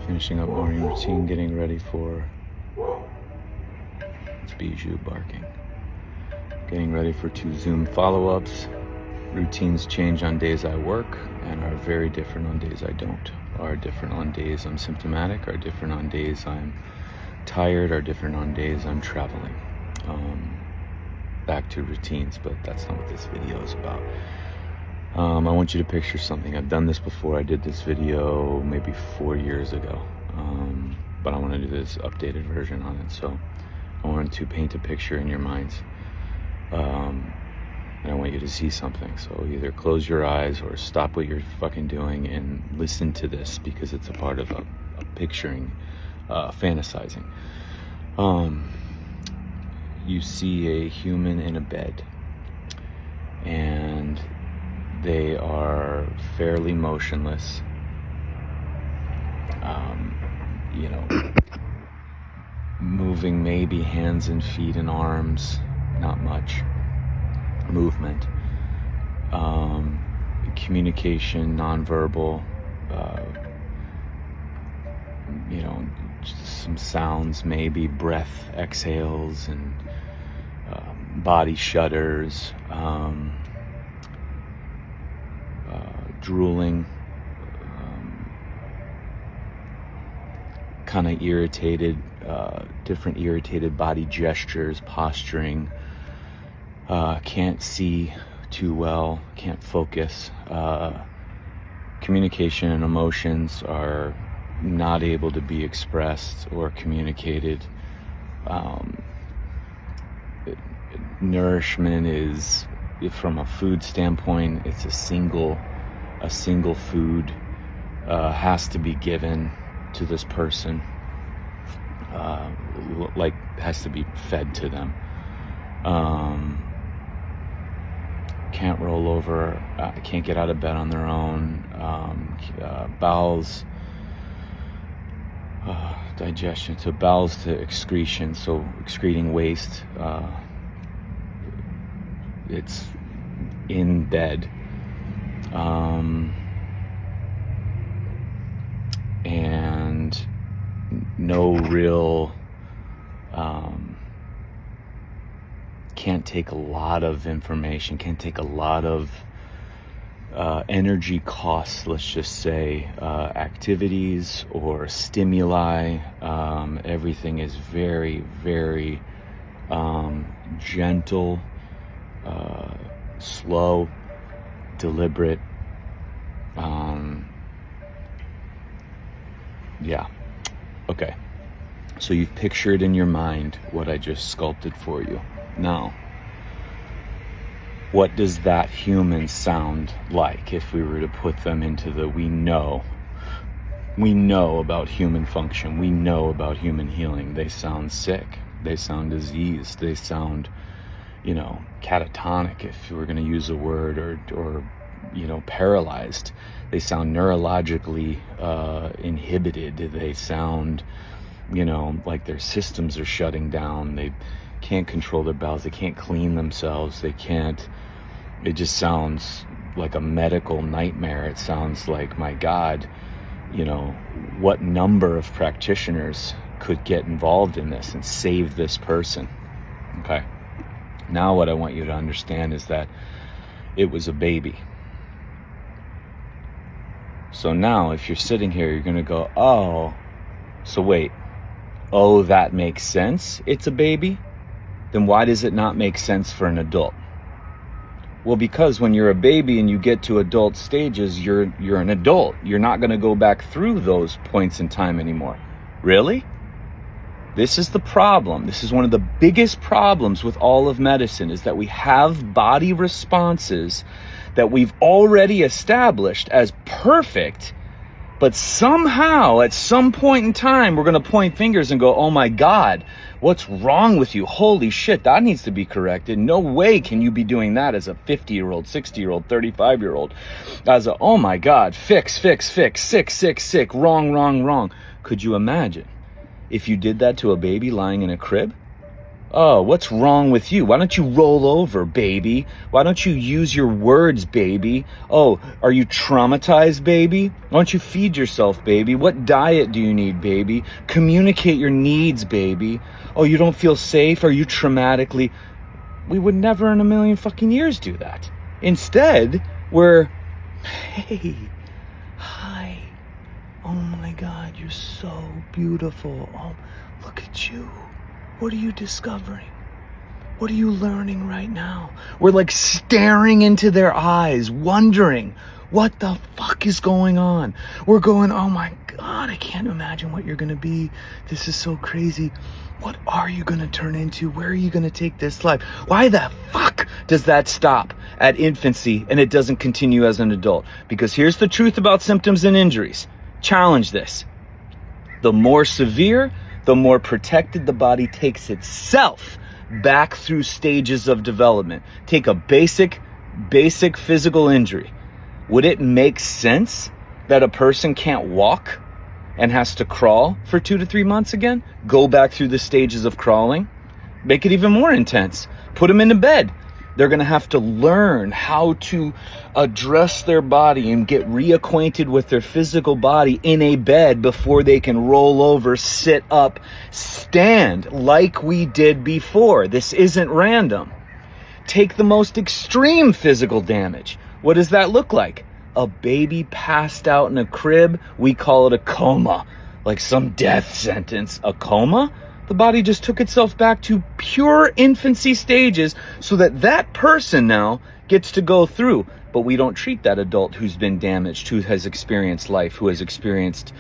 Finishing up morning routine, getting ready for, it's Bijou barking. Getting ready for 2 Zoom follow-ups. Routines change on days I work and are very different on days I don't. Are different on days I'm symptomatic, are different on days I'm tired, are different on days I'm traveling. Back to routines, but that's not what this video is about. I want you to picture something. I've done this before. I did this video maybe 4 years ago, but I want to do this updated version on it. So I want to paint a picture in your minds, and I want you to see something. So either close your eyes or stop what you're fucking doing and listen to this, because it's a part of a picturing, fantasizing. You see a human in a bed, and they are fairly motionless, moving maybe hands and feet and arms, not much movement, communication, nonverbal, just some sounds, maybe breath exhales and body shudders, drooling, kind of irritated, different irritated body gestures, posturing, can't see too well, can't focus, communication and emotions are not able to be expressed or communicated. Nourishment is, from a food standpoint, it's a single food has to be given to this person, has to be fed to them. Can't roll over, can't get out of bed on their own, bowels, digestion, so bowels to excretion, so excreting waste, it's in bed, and no real, can't take a lot of information, can't take a lot of energy costs, let's just say, activities or stimuli. Everything is very, very gentle, slow, deliberate. Okay, so you've pictured in your mind what I just sculpted for you. Now, what does that human sound like if we were to put them into the we know about human function, we know about human healing? They sound sick, they sound diseased, they sound, catatonic, if you were going to use a word, or paralyzed. They sound neurologically inhibited. They sound, like their systems are shutting down. They can't control their bowels. They can't clean themselves. They can't. It just sounds like a medical nightmare. It sounds like, my God, what number of practitioners could get involved in this and save this person? Okay. Now what I want you to understand is that it was a baby. So now if you're sitting here, you're going to go, oh, so wait, oh, that makes sense. It's a baby. Then why does it not make sense for an adult? Well, because when you're a baby and you get to adult stages, you're an adult. You're not going to go back through those points in time anymore. Really? This is the problem. This is one of the biggest problems with all of medicine, is that we have body responses that we've already established as perfect, but somehow at some point in time we're going to point fingers and go, oh my God, what's wrong with you? Holy shit, that needs to be corrected. No way can you be doing that as a 50-year-old, 60-year-old, 35-year-old. As a, oh my God, fix, sick, wrong. Could you imagine if you did that to a baby lying in a crib? Oh, what's wrong with you? Why don't you roll over, baby? Why don't you use your words, baby? Oh, are you traumatized, baby? Why don't you feed yourself, baby? What diet do you need, baby? Communicate your needs, baby. Oh, you don't feel safe? Are you traumatically... We would never in a million fucking years do that. Instead, we're... Hey, hi. Oh my God, you're so beautiful. Oh, look at you. What are you discovering? What are you learning right now? We're like staring into their eyes, wondering what the fuck is going on. We're going, oh my God, I can't imagine what you're gonna be. This is so crazy. What are you gonna turn into? Where are you gonna take this life? Why the fuck does that stop at infancy and it doesn't continue as an adult? Because here's the truth about symptoms and injuries. Challenge this. The more severe, the more protected the body takes itself back through stages of development. Take a basic physical injury. Would it make sense that a person can't walk and has to crawl for 2 to 3 months again? Go back through the stages of crawling. Make it even more intense. Put them into bed. They're going to have to learn how to address their body and get reacquainted with their physical body in a bed before they can roll over, sit up, stand like we did before. This isn't random. Take the most extreme physical damage. What does that look like? A baby passed out in a crib. We call it a coma, like some death sentence. A coma? The body just took itself back to pure infancy stages so that that person now gets to go through. But we don't treat that adult who's been damaged, who has experienced life, who has experienced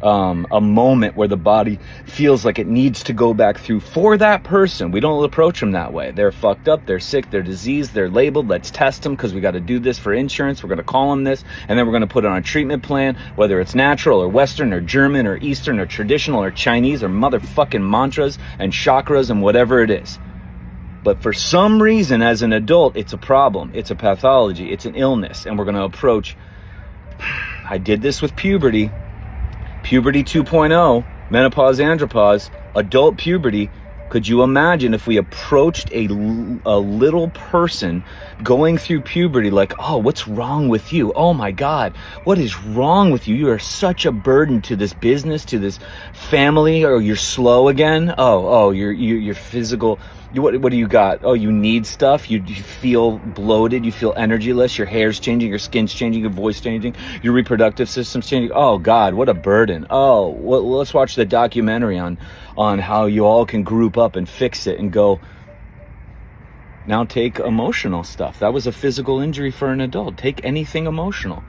a moment where the body feels like it needs to go back through for that person. We don't approach them that way. They're fucked up, they're sick, they're diseased, they're labeled. Let's test them because we got to do this for insurance. We're going to call them this, and then we're going to put it on a treatment plan, whether it's natural or Western or German or Eastern or traditional or Chinese or motherfucking mantras and chakras and whatever it is. But for some reason, as an adult, it's a problem. It's a pathology. It's an illness. And we're going to approach... I did this with puberty. Puberty 2.0, menopause, andropause, adult puberty. Could you imagine if we approached a little person going through puberty like, oh, what's wrong with you? Oh my God, what is wrong with you? You are such a burden to this business, to this family, or you're slow again. Oh, you're physical. What do you got? Oh, you need stuff. You feel bloated. You feel energyless. Your hair's changing. Your skin's changing. Your voice changing. Your reproductive system's changing. Oh God, what a burden. Oh, well, let's watch the documentary on how you all can group up and fix it and go. Now take emotional stuff. That was a physical injury for an adult. Take anything emotional.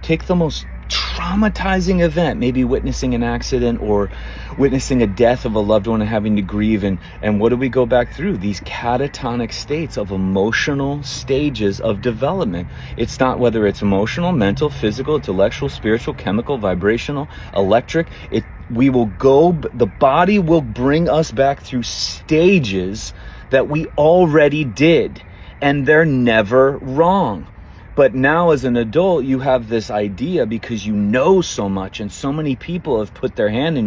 Take the most traumatizing event, maybe witnessing an accident or witnessing a death of a loved one and having to grieve, and what do we go back through? These catatonic states of emotional stages of development. It's not whether it's emotional, mental, physical, intellectual, spiritual, chemical, vibrational, electric. The body will bring us back through stages that we already did, and they're never wrong. But now as an adult, you have this idea because you know so much, and so many people have put their hand in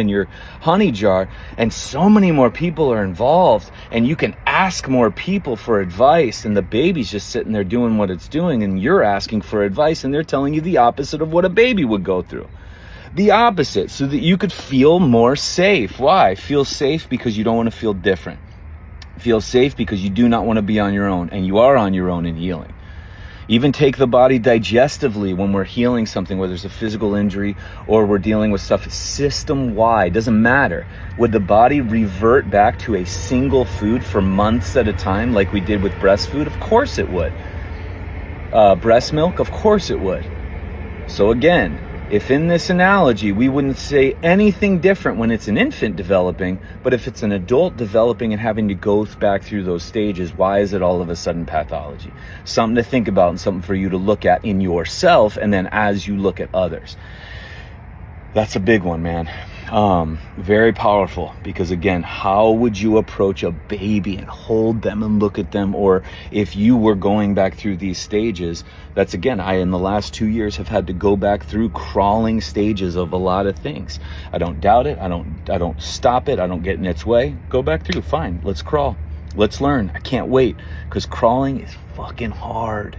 your honey jar, and so many more people are involved, and you can ask more people for advice, and the baby's just sitting there doing what it's doing, and you're asking for advice, and they're telling you the opposite of what a baby would go through. The opposite, so that you could feel more safe. Why? Feel safe because you don't want to feel different. Feel safe because you do not want to be on your own, and you are on your own in healing. Even take the body digestively when we're healing something, whether it's a physical injury or we're dealing with stuff system-wide, doesn't matter. Would the body revert back to a single food for months at a time like we did with breast food? Of course it would. Breast milk? Of course it would. So again, if in this analogy we wouldn't say anything different when it's an infant developing, but if it's an adult developing and having to go back through those stages, why is it all of a sudden pathology? Something to think about and something for you to look at in yourself, and then as you look at others. That's a big one, man. Very powerful, because again, how would you approach a baby and hold them and look at them? Or if you were going back through these stages, that's again, I in the last 2 years have had to go back through crawling stages of a lot of things. I don't doubt it. I don't stop it. I don't get in its way. Go back through. Fine. Let's crawl. Let's learn. I can't wait, because crawling is fucking hard.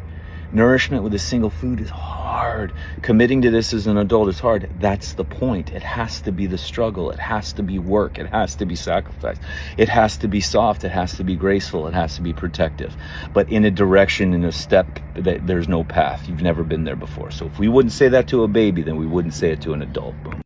Nourishment with a single food is hard. Committing to this as an adult is hard. That's the point. It has to be the struggle. It has to be work. It has to be sacrifice. It has to be soft. It has to be graceful. It has to be protective. But in a direction, in a step that there's no path. You've never been there before. So if we wouldn't say that to a baby, then we wouldn't say it to an adult. Boom.